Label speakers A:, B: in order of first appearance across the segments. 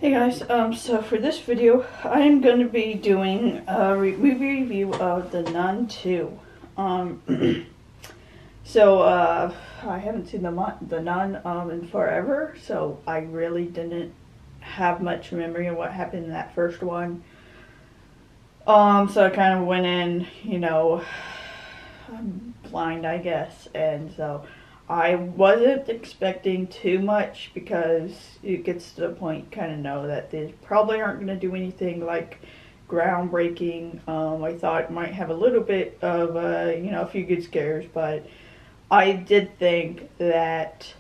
A: Hey guys, so for this video, I'm going to be doing a movie review of The Nun II. I haven't seen The Nun in forever, so I really didn't have much memory of what happened in that first one. So I kind of went in, blind, I guess, and so I wasn't expecting too much because it gets to the point you kind of know that they probably aren't going to do anything like groundbreaking. I thought it might have a little bit of, a few good scares, but I did think that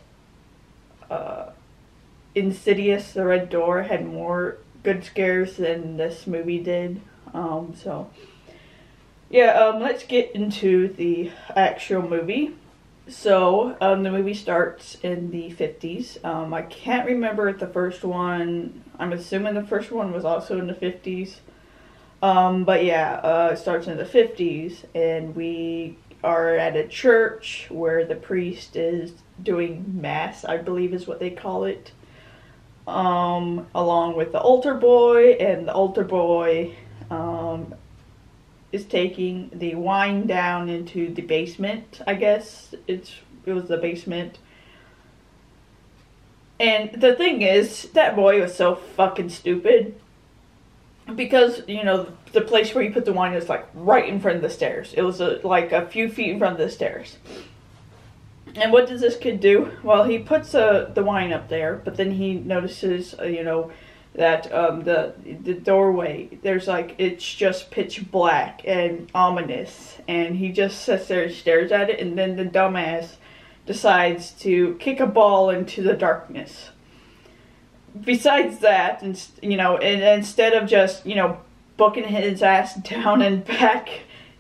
A: Insidious, The Red Door had more good scares than this movie did. Let's get into the actual movie. So, the movie starts in the 50s. I can't remember if the first one, I'm assuming the first one was also in the 50s. It starts in the 50s, and we are at a church where the priest is doing mass, I believe is what they call it, along with the altar boy, and the altar boy, is taking the wine down into the basement. I guess it was the basement. And the thing is, that boy was so fucking stupid. Because, the place where you put the wine is like right in front of the stairs. It was like a few feet in front of the stairs. And what does this kid do? Well, he puts the wine up there, but then he notices, that the doorway, there's it's just pitch black and ominous, and he just sits there and stares at it, and then the dumbass decides to kick a ball into the darkness. Besides that, and instead of just booking his ass down and back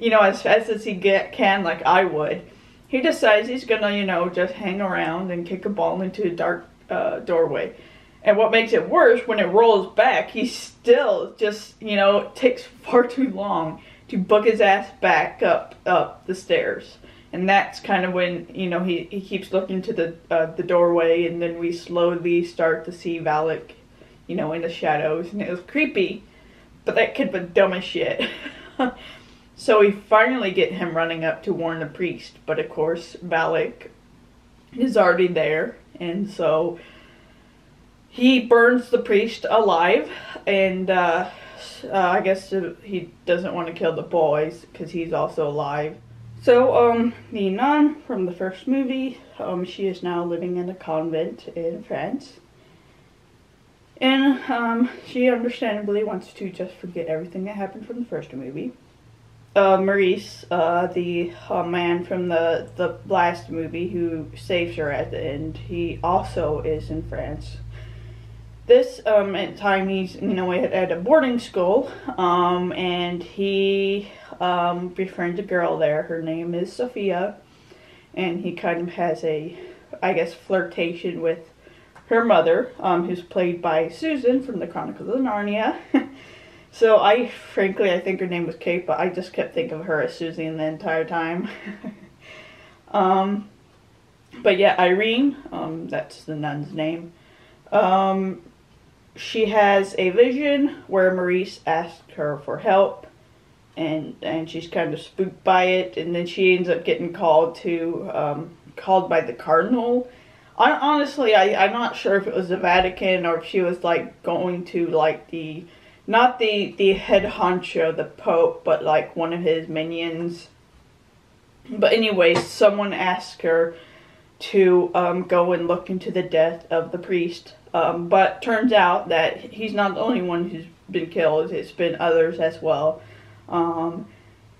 A: as fast as he can, like I would, he decides he's gonna just hang around and kick a ball into a dark doorway. And what makes it worse, when it rolls back, he still just, takes far too long to book his ass back up the stairs. And that's kind of when, he keeps looking to the doorway, and then we slowly start to see Valak, in the shadows. And it was creepy, but that kid was dumb as shit. So we finally get him running up to warn the priest. But of course, Valak is already there, and so he burns the priest alive, and I guess he doesn't want to kill the boys because he's also alive. So, the nun from the first movie, she is now living in a convent in France. And she understandably wants to just forget everything that happened from the first movie. Maurice, the man from the last movie who saves her at the end, he also is in France. This, at time he's, at a boarding school, and he, befriends a girl there. Her name is Sophia, and he kind of has a, I guess, flirtation with her mother, who's played by Susan from the Chronicles of Narnia. So I think her name was Kate, but I just kept thinking of her as Susan the entire time. Irene, that's the nun's name. She has a vision where Maurice asks her for help, and she's kind of spooked by it, and then she ends up getting called by the cardinal. I'm not sure if it was the Vatican or if she was going to not the head honcho, the Pope, but one of his minions. But anyway, someone asked her to go and look into the death of the priest. But turns out that he's not the only one who's been killed. It's been others as well. And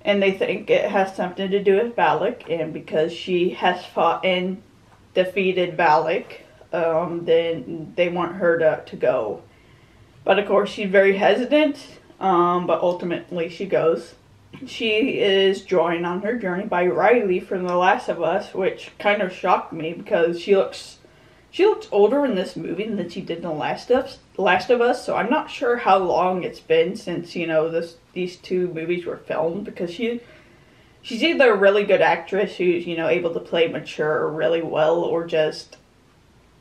A: they think it has something to do with Valak. And because she has fought and defeated Valak, then they want her to go. But of course she's very hesitant. But ultimately she goes. She is joined on her journey by Riley from The Last of Us, which kind of shocked me because she looks older in this movie than she did in The Last of Us. So I'm not sure how long it's been since these two movies were filmed, because she's either a really good actress who's able to play mature really well, or just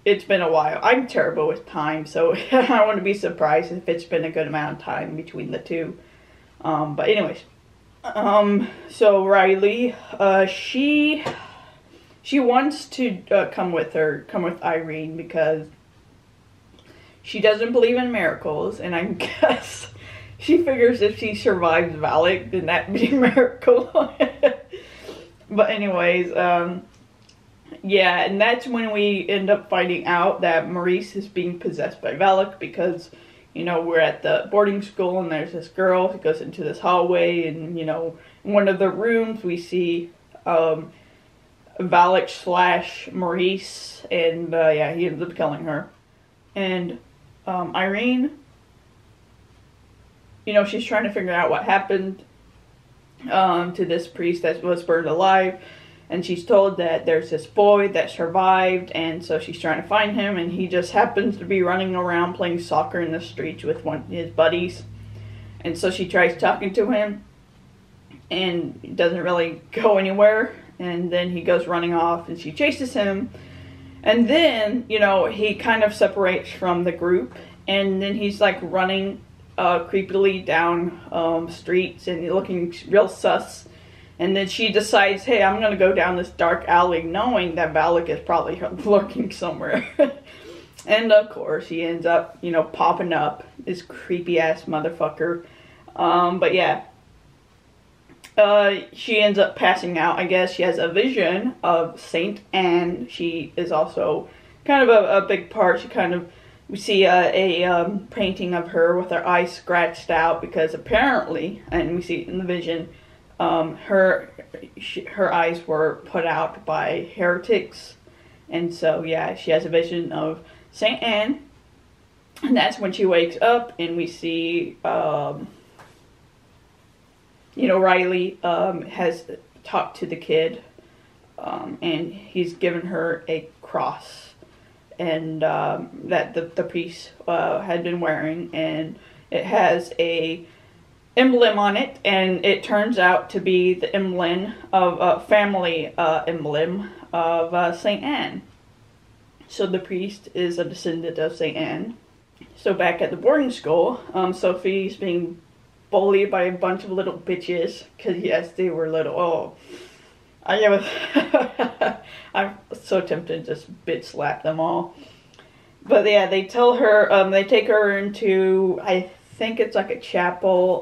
A: it's been a while. I'm terrible with time, so I wouldn't be surprised if it's been a good amount of time between the two. But anyways, so Riley, she wants to come with Irene because she doesn't believe in miracles, and I guess she figures if she survives Valak, then that'd be a miracle. But anyways, yeah, and that's when we end up finding out that Maurice is being possessed by Valak because, you know, we're at the boarding school and there's this girl who goes into this hallway, and, you know, in one of the rooms we see Valak / Maurice, and yeah, he ends up killing her. And Irene, you know, she's trying to figure out what happened to this priest that was burned alive, and she's told that there's this boy that survived, and so she's trying to find him, and he just happens to be running around playing soccer in the streets with one of his buddies. And so she tries talking to him, and it doesn't really go anywhere, and then he goes running off, and she chases him, and then, you know, he kind of separates from the group, and then he's like running creepily down streets and looking real sus. And then she decides, hey, I'm going to go down this dark alley knowing that Valak is probably lurking somewhere. And of course, he ends up, you know, popping up, this creepy ass motherfucker. But yeah, she ends up passing out. I guess she has a vision of Saint Anne. She is also kind of a big part. She kind of, we see a painting of her with her eyes scratched out because apparently, and we see it in the vision, her eyes were put out by heretics. And so yeah, she has a vision of Saint Anne, and that's when she wakes up, and we see you know, Riley has talked to the kid, and he's given her a cross, and that the priest had been wearing, and it has a emblem on it, and it turns out to be the emblem of family emblem of Saint Anne. So the priest is a descendant of Saint Anne. So back at the boarding school, Sophie's being bullied by a bunch of little bitches, because yes, they were little. Oh, I'm so tempted to just bitch slap them all. But yeah, they tell her, they take her into, I think it's like a chapel.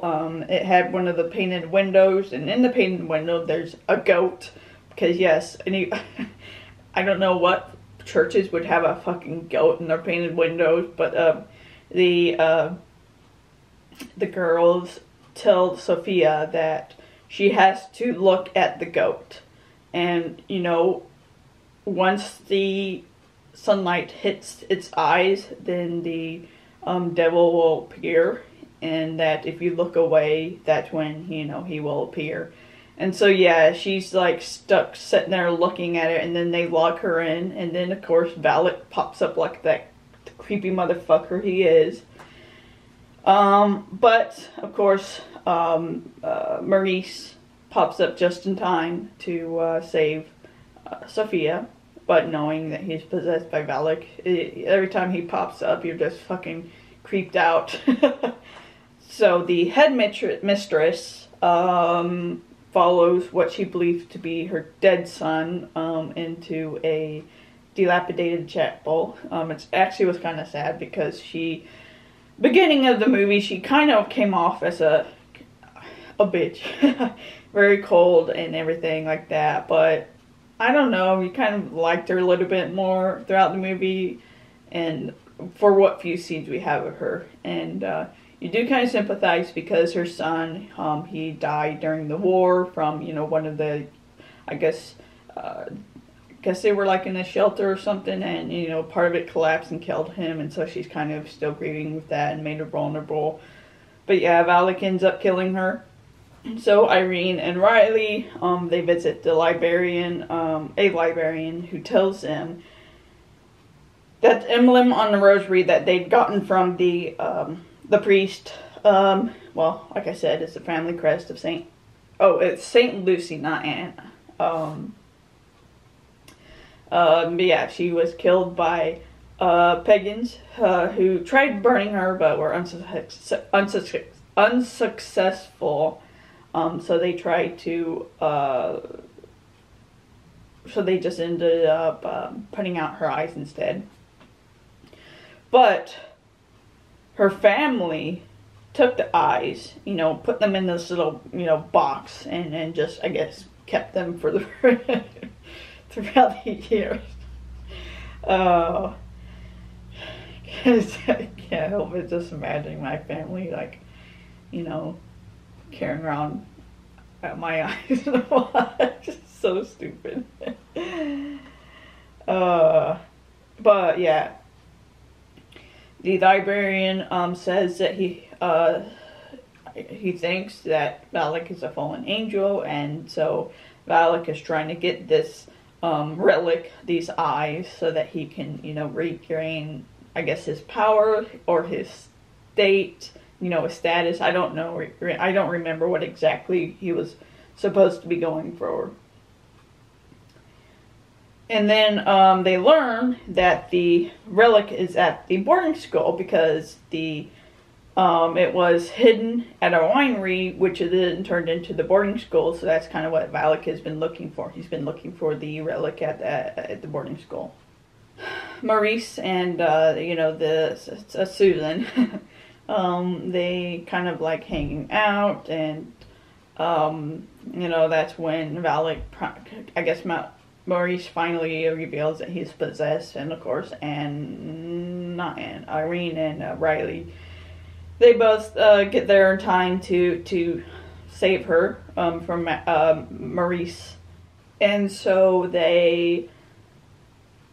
A: It had one of the painted windows, and in the painted window there's a goat, because yes, I don't know what churches would have a fucking goat in their painted windows, but the girls tell Sophia that she has to look at the goat, and you know, once the sunlight hits its eyes, then the devil will appear, and that if you look away, that's when, you know, he will appear. And so yeah, she's like stuck sitting there looking at it, and then they lock her in, and then of course Valak pops up like that creepy motherfucker he is. But of course Maurice pops up just in time to save Sophia, but knowing that he's possessed by Valak, every time he pops up you're just fucking creeped out. So the head mistress follows what she believes to be her dead son into a dilapidated chapel. It actually was kind of sad because beginning of the movie, she kind of came off as a bitch. Very cold and everything like that, but I don't know, you kind of liked her a little bit more throughout the movie, and for what few scenes we have of her. And you do kind of sympathize because her son, he died during the war from, you know, one of the, I guess they were like in a shelter or something, and, you know, part of it collapsed and killed him, and so she's kind of still grieving with that and made her vulnerable. But yeah, Valak ends up killing her. So Irene and Riley, they visit the librarian, a librarian who tells them that the emblem on the rosary that they'd gotten from the priest, well, like I said, it's the family crest of it's Saint Lucy, not Anne. But yeah, she was killed by pagans who tried burning her but were unsuccessful. So they tried to, so they just ended up putting out her eyes instead. But her family took the eyes, you know, put them in this little, you know, box and just, I guess, kept them for the throughout the years. Cause I can't help it just imagining my family, like, you know, carrying around my eyes in a box. Just so stupid. But yeah. The librarian says that he thinks that Valak is a fallen angel, and so Valak is trying to get this relic, these eyes, so that he can, you know, regain, I guess, his power or his state, you know, his status. I don't know. I don't remember what exactly he was supposed to be going for. And then they learn that the relic is at the boarding school because the it was hidden at a winery, which then turned into the boarding school. So that's kind of what Valak has been looking for. He's been looking for the relic at the boarding school. Maurice and you know, Susan, they kind of like hanging out, and you know, that's when Valak, I guess, Maurice finally reveals that he's possessed, and of course, Irene and Riley, they both get there in time to save her from Maurice, and so they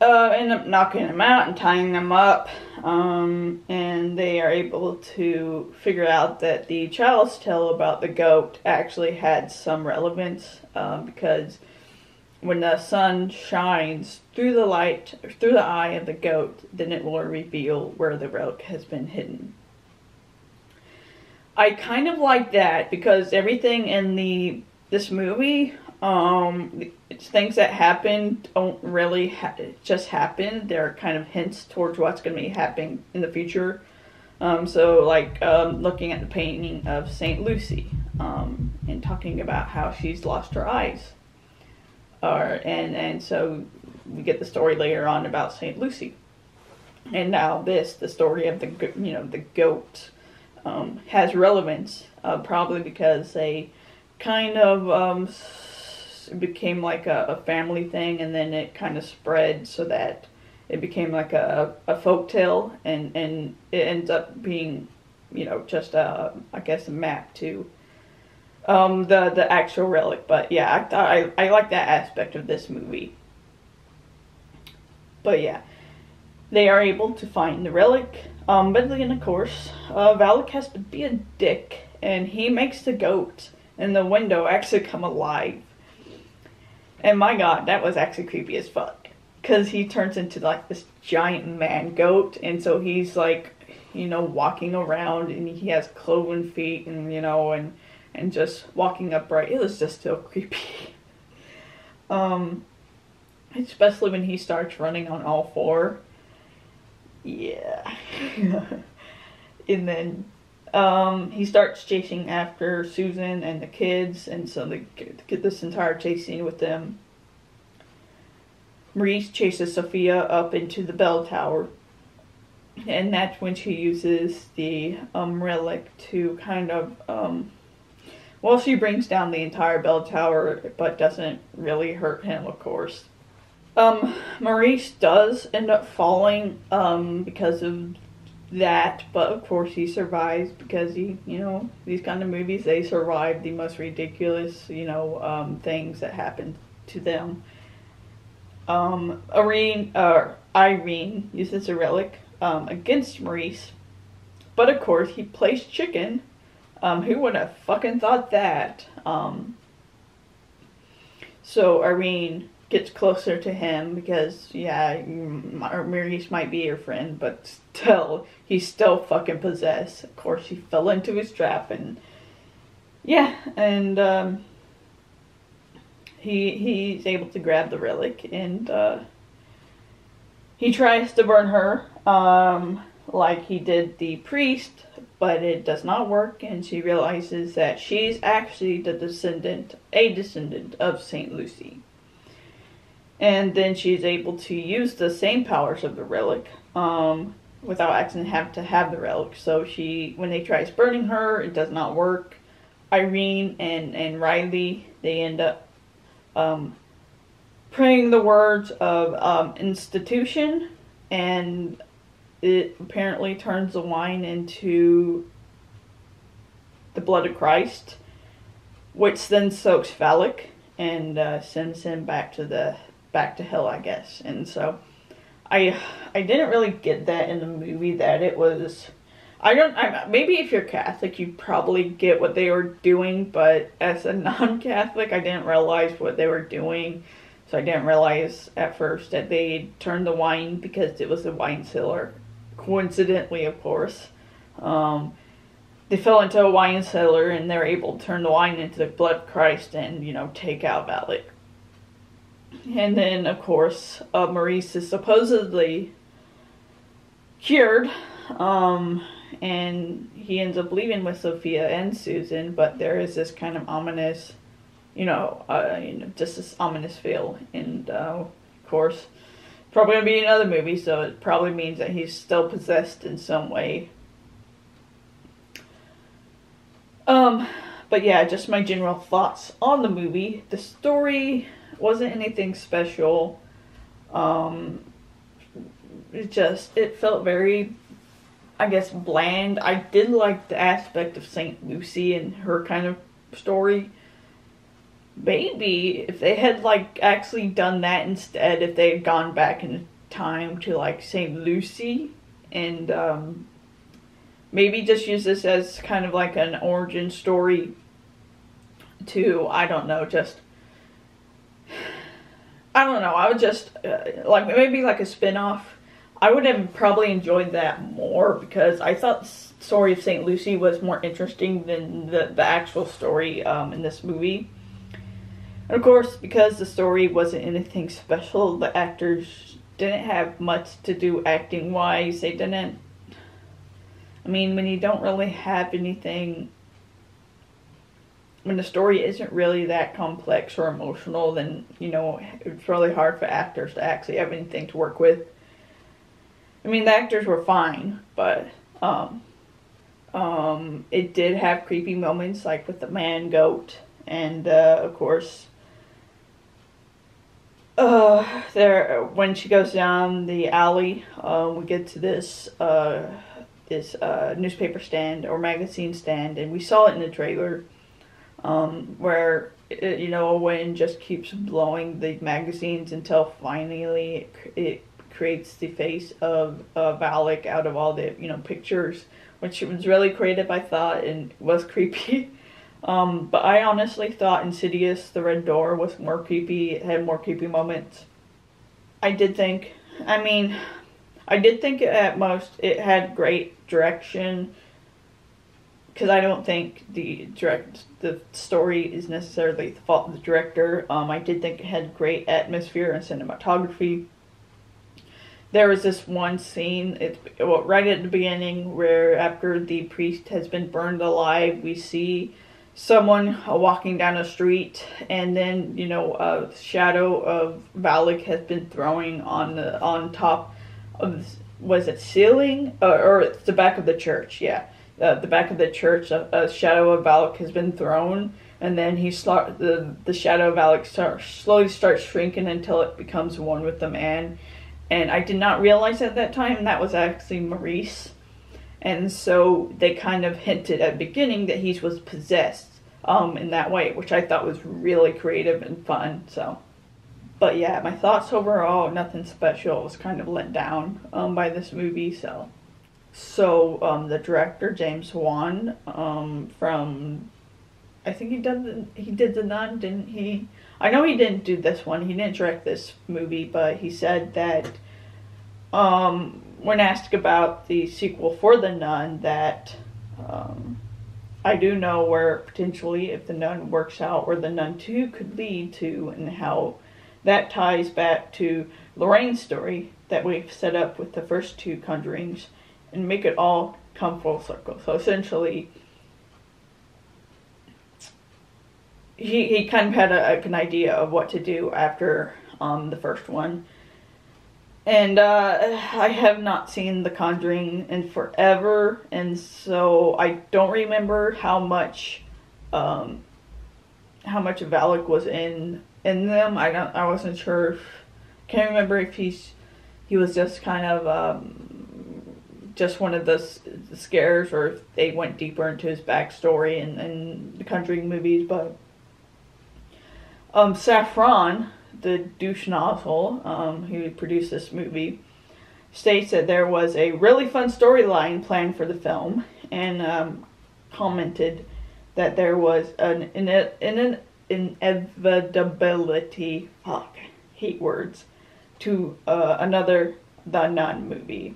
A: end up knocking him out and tying them up, and they are able to figure out that the child's tale about the goat actually had some relevance, because when the sun shines through the light, through the eye of the goat, then it will reveal where the relic has been hidden. I kind of like that because everything in this movie, things that happen don't really just happen. They're kind of hints towards what's going to be happening in the future. So like looking at the painting of St. Lucy, and talking about how she's lost her eyes. And so we get the story later on about St. Lucy. And now the story of the goat has relevance, probably because they kind of became like a family thing, and then it kind of spread so that it became like a folktale, and it ends up being, you know, just I guess a map to the actual relic. But yeah, I like that aspect of this movie. But yeah, they are able to find the relic, but then of course Valak has to be a dick, and he makes the goat in the window actually come alive. And my god, that was actually creepy as fuck, because he turns into like this giant man goat, and so he's like, you know, walking around, and he has cloven feet, and you know, and just walking upright. It was just so creepy. Especially when he starts running on all four. Yeah. And then he starts chasing after Susan and the kids, and so they get this entire chase scene with them. Maurice chases Sophia up into the bell tower, and that's when she uses the relic to kind of she brings down the entire bell tower, but doesn't really hurt him, of course. Maurice does end up falling because of that, but of course he survives because you know, these kind of movies, they survive the most ridiculous, you know, things that happen to them. Irene uses a relic against Maurice, but of course he plays chicken. Who would have fucking thought that? So Irene gets closer to him because, yeah, Maurice might be your friend, but still, he's still fucking possessed. Of course, he fell into his trap, and yeah, and he's able to grab the relic, and he tries to burn her, like he did the priest, but it does not work, and she realizes that she's actually a descendant of Saint Lucy. And then she's able to use the same powers of the relic, without actually having to have the relic. So when they tries burning her, it does not work. Irene and Riley, they end up praying the words of institution, and it apparently turns the wine into the blood of Christ, which then soaks Valak and sends him back to hell, I guess. And so I didn't really get that in the movie, that it was, maybe if you're Catholic you probably get what they were doing, but as a non-Catholic I didn't realize what they were doing. So I didn't realize at first that they turned the wine because it was a wine cellar. Coincidentally, of course. They fell into a wine cellar and they were able to turn the wine into the blood of Christ and, take out Valak. And then, of course, Maurice is supposedly cured. And he ends up leaving with Sophia and Susan, but there is this kind of ominous, just this ominous feel. And, of course, probably going to be another movie, so it probably means that he's still possessed in some way. But yeah, just my general thoughts on the movie. The story wasn't anything special. It felt very, I guess, bland. I did like the aspect of Saint Lucy and her kind of story. Maybe if they had actually done that instead, if they had gone back in time to Saint Lucy and maybe just use this as kind of an origin story to, I don't know, I would just maybe a spin-off. I would have probably enjoyed that more because I thought the story of Saint Lucy was more interesting than the actual story in this movie. And of course, because the story wasn't anything special, the actors didn't have much to do acting-wise. They didn't... when you don't really have anything... When the story isn't really that complex or emotional, then, it's really hard for actors to actually have anything to work with. The actors were fine, but it did have creepy moments, like with the man-goat, and, of course... when she goes down the alley, we get to this newspaper stand or magazine stand, and we saw it in the trailer, where a wind just keeps blowing the magazines until finally it creates the face of Valak out of all the pictures, which was really creative, I thought, and was creepy. But I honestly thought Insidious, The Red Door, was more creepy. It had more creepy moments. I did think at most it had great direction, because I don't think the story is necessarily the fault of the director. I did think it had great atmosphere and cinematography. There was this one scene, right at the beginning, where after the priest has been burned alive, we see someone walking down a street, and then a shadow of Valak has been throwing on top of, was it ceiling or it's the back of the church? Yeah, the back of the church. A shadow of Valak has been thrown, and then the shadow of Valak slowly starts shrinking until it becomes one with the man. And I did not realize at that time that was actually Maurice. And so they kind of hinted at the beginning that he was possessed in that way, which I thought was really creative and fun. So, but yeah, my thoughts overall, nothing special. I was kind of let down by this movie. So the director, James Wan, from, I think he did the Nun, didn't he? I know he didn't do this one. He didn't direct this movie, but he said that when asked about the sequel for The Nun, that I do know where potentially, if The Nun works out, where The Nun II could lead to, and how that ties back to Lorraine's story. that we've set up with the first two Conjurings and make it all come full circle. So essentially, he kind of had an idea of what to do after the first one. And I have not seen The Conjuring in forever, and so I don't remember how much Valak was in them. I wasn't sure. Can't remember if he was just kind of just one of the scares, or if they went deeper into his backstory in the Conjuring movies. But Saffron, the douche nozzle, who produced this movie, states that there was a really fun storyline planned for the film, and commented that there was an inevitability, hate words, to another The Nun movie.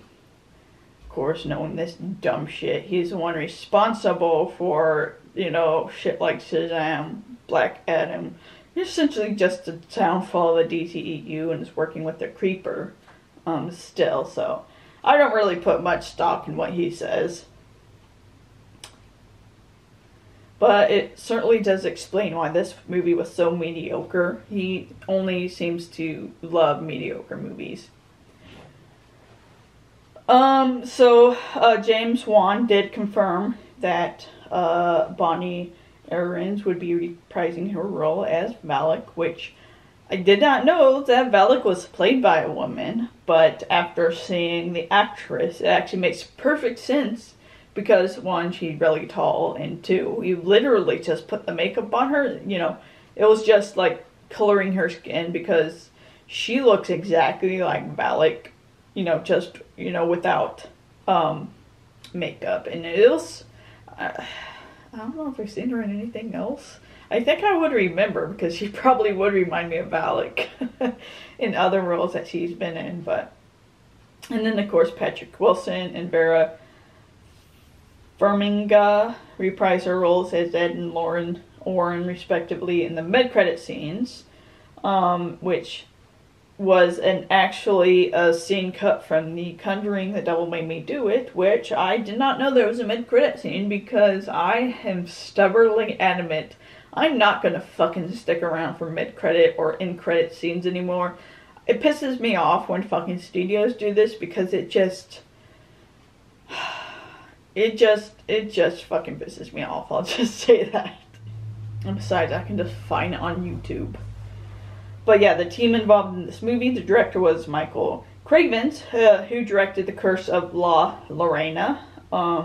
A: Of course, knowing this dumb shit, he's the one responsible for, shit like Shazam, Black Adam. He's essentially just a downfall of the DCEU and is working with the Creeper still, so I don't really put much stock in what he says. But it certainly does explain why this movie was so mediocre. He only seems to love mediocre movies. So James Wan did confirm that Bonnie Aarons would be reprising her role as Valak, which I did not know that Valak was played by a woman, but after seeing the actress, it actually makes perfect sense. Because, one, she's really tall, and two, you literally just put the makeup on her. It was just like coloring her skin, because she looks exactly like Valak, just, without makeup. And it was, I don't know if I've seen her in anything else. I think I would remember, because she probably would remind me of Valak in other roles that she's been in. And then, of course, Patrick Wilson and Vera Farmiga reprise her roles as Ed and Lauren Oren, respectively, in the mid-credit scenes, which was actually a scene cut from The Conjuring, The Devil Made Me Do It, which I did not know there was a mid-credit scene, because I am stubbornly adamant I'm not gonna fucking stick around for mid-credit or in-credit scenes anymore. It pisses me off when fucking studios do this, because it just fucking pisses me off. I'll just say that. And besides, I can just find it on YouTube. But yeah, the team involved in this movie, the director was Michael Cravens, who directed The Curse of La Llorona,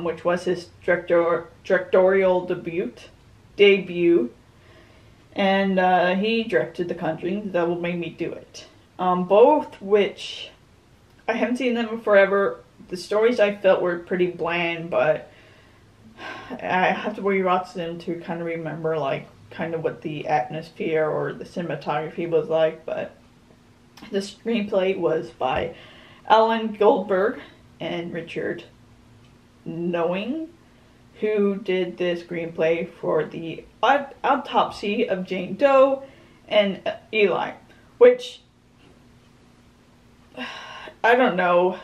A: which was his directorial debut. And he directed The Conjuring, The Devil Made Me Do It. Both which, I haven't seen them in forever. The stories I felt were pretty bland, but I have to rewatch them to kind of remember, kind of what the atmosphere or the cinematography was like. But the screenplay was by Alan Goldberg and Richard Knowing, who did the screenplay for The Autopsy of Jane Doe and Eli, which, I don't know.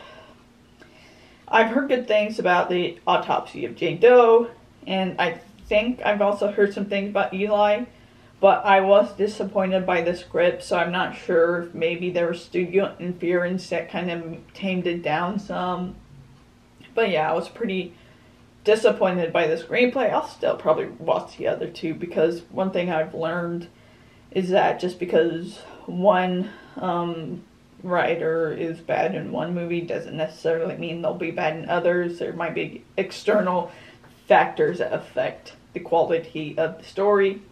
A: I've heard good things about The Autopsy of Jane Doe, and I think I've also heard some things about Eli, but I was disappointed by the script, so I'm not sure if maybe there was studio interference that kind of tamed it down some. But yeah, I was pretty disappointed by the screenplay. I'll still probably watch the other two, because one thing I've learned is that just because one writer is bad in one movie doesn't necessarily mean they'll be bad in others. There might be external factors that affect the quality of the story.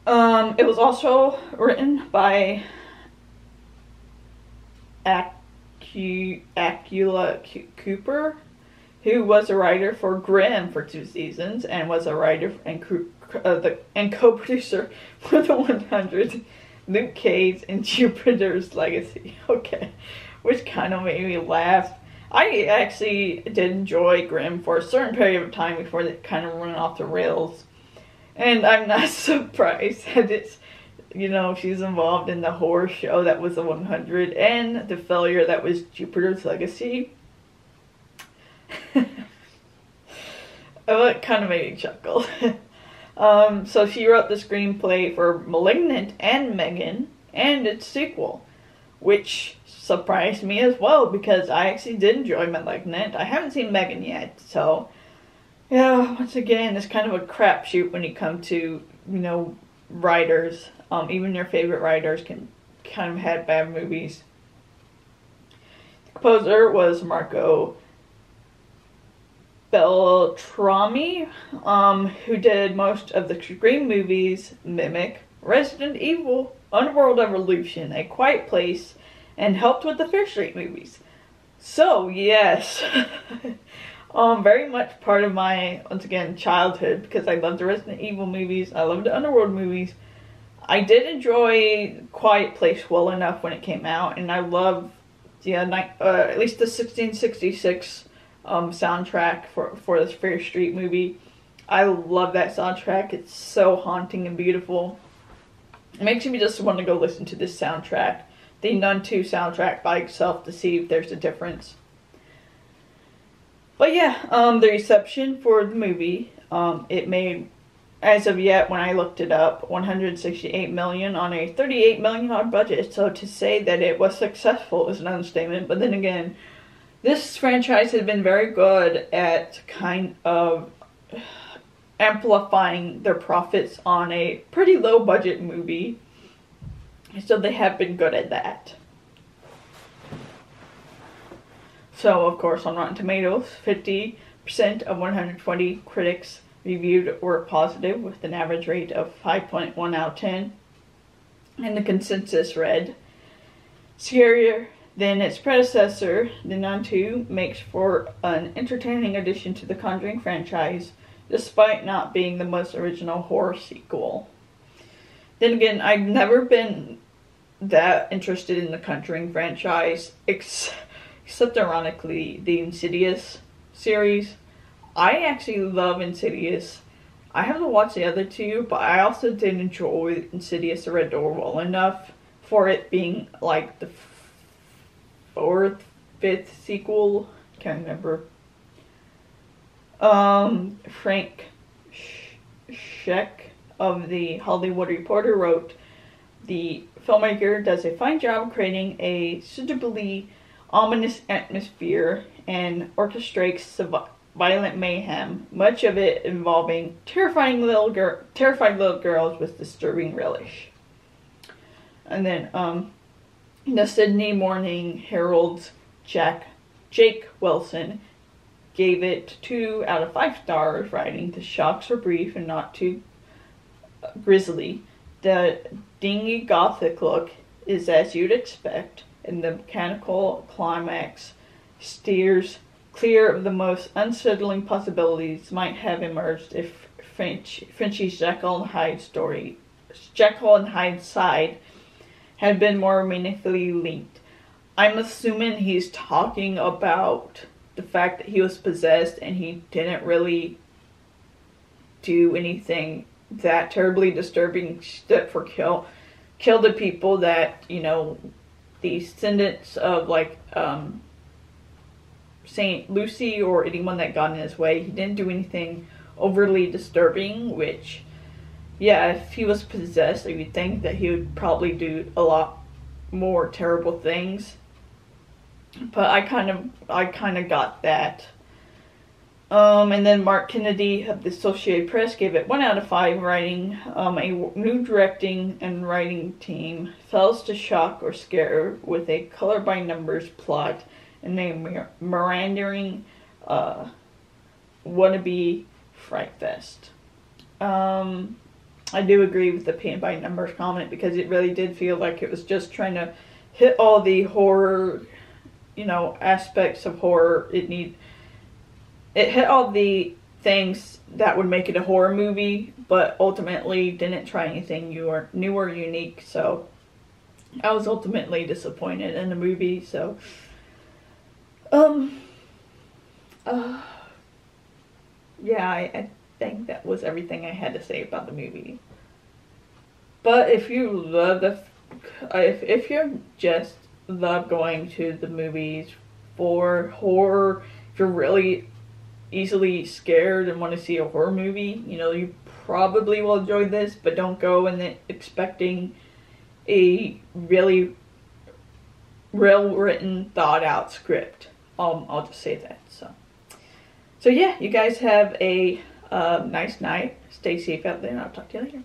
A: It was also written by Acula Cooper, who was a writer for Grimm for 2 seasons, and was a writer and co-producer for The 100, Luke Cage, and Jupiter's Legacy. Okay, which kind of made me laugh. I actually did enjoy Grimm for a certain period of time before it kind of went off the rails. And I'm not surprised that it's you know, she's involved in the horror show that was the 100 and the failure that was Jupiter's Legacy. It kind of made me chuckle. So she wrote the screenplay for *Malignant* and *Megan* and its sequel, which surprised me as well because I actually did enjoy *Malignant*. I haven't seen *Megan* yet, so yeah, once again, it's kind of a crapshoot when you come to, you know, writers. Even your favorite writers can kind of have bad movies. The composer was Marco Beltrami, who did most of the Scream movies, Mimic, Resident Evil, Underworld Evolution, A Quiet Place, and helped with the Fear Street movies. So, yes, very much part of my, once again, childhood, because I loved the Resident Evil movies, I loved the Underworld movies. I did enjoy Quiet Place well enough when it came out, and I love the at least the 1666 soundtrack for this Fear Street movie. I love that soundtrack. It's so haunting and beautiful. It makes me just want to go listen to this soundtrack, the Nun II soundtrack by itself, to see if there's a difference. But yeah, the reception for the movie, it made, as of yet, when I looked it up, $168 million on a $38 million budget. So to say that it was successful is an understatement. But then again, this franchise has been very good at kind of amplifying their profits on a pretty low budget movie. So they have been good at that. So, of course, on Rotten Tomatoes, 50% of 120 critics reviewed were positive, with an average rate of 5.1 out of 10. And the consensus read, "Scarier than its predecessor, The Nun II makes for an entertaining addition to the Conjuring franchise, despite not being the most original horror sequel." Then again, I've never been that interested in the Conjuring franchise, except ironically, the Insidious series. I actually love Insidious. I haven't watched the other two, but I also did enjoy Insidious: The Red Door well enough for it being like the fourth, fifth sequel. Can't remember. Frank Scheck of the Hollywood Reporter wrote, "The filmmaker does a fine job creating a suitably ominous atmosphere and orchestrates violent mayhem, much of it involving terrified little girls with disturbing relish." And then the Sydney Morning Herald's Jake Wilson gave it 2 out of 5 stars, writing, "The shocks were brief and not too grisly. The dingy gothic look is as you'd expect, and the mechanical climax steers clear of the most unsettling possibilities might have emerged if Frenchie's Jekyll and Hyde side had been more meaningfully linked." I'm assuming he's talking about the fact that he was possessed and he didn't really do anything that terribly disturbing except for kill the people that, you know, the descendants of, like, Saint Lucy or anyone that got in his way. He didn't do anything overly disturbing, which, yeah, if he was possessed, I would think that he would probably do a lot more terrible things. But I kind of got that. And then Mark Kennedy of the Associated Press gave it 1 out of 5, writing, "A new directing and writing team fails to shock or scare with a color-by-numbers plot and a meandering wannabe fright fest." I do agree with the paint-by-numbers comment, because it really did feel like it was just trying to hit all the horror, you know, aspects of horror. It hit all the things that would make it a horror movie, but ultimately didn't try anything new or unique. So I was ultimately disappointed in the movie. So, yeah, I think that was everything I had to say about the movie. But if you love if you just love going to the movies for horror, if you're really easily scared and want to see a horror movie, you know, you probably will enjoy this, but don't go in it expecting a really well written, thought out script. I'll just say that. So yeah, you guys have a nice night. Stay safe out there, and I'll talk to you later.